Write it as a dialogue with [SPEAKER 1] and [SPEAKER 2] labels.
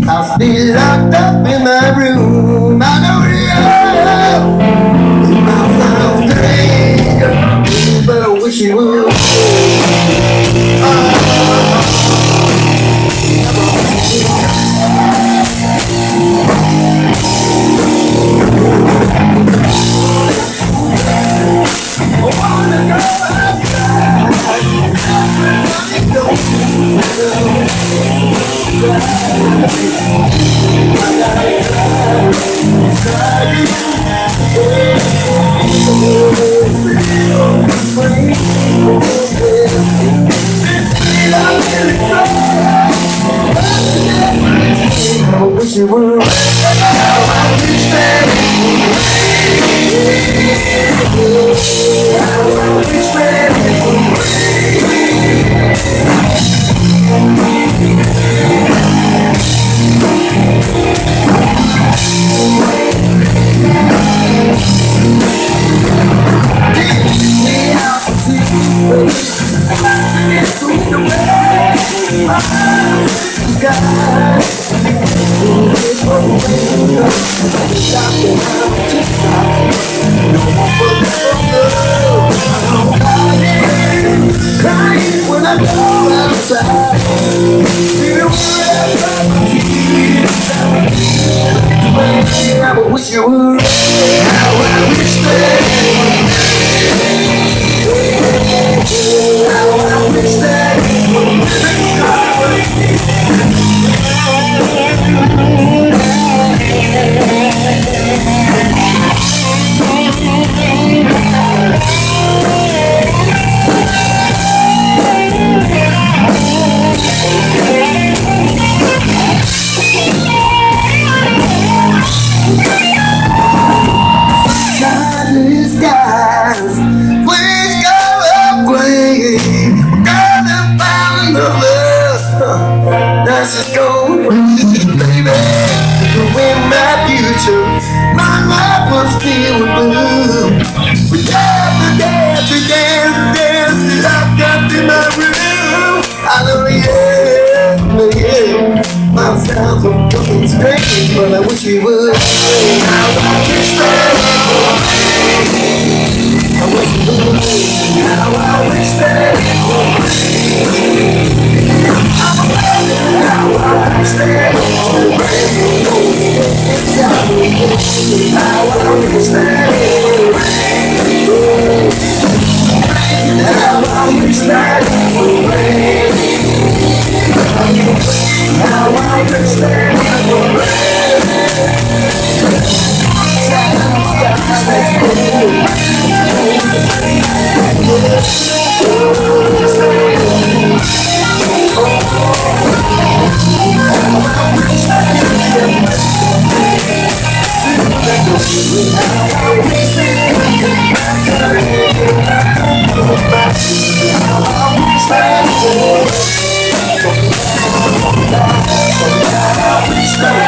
[SPEAKER 1] I'll stay locked up in my room. I know you. It might sound strange, but I wish you would. I wish you would. When I go outside, feel I wish you would. How I wish that. How I wish that. Skies, please go away. Gotta find the love that's just going baby. In my future, my life was filled with blue. We dance, locked up in my room. I know, yeah. My sounds are fucking strange, but I wish you would. How I wish that. How I wish that Stop.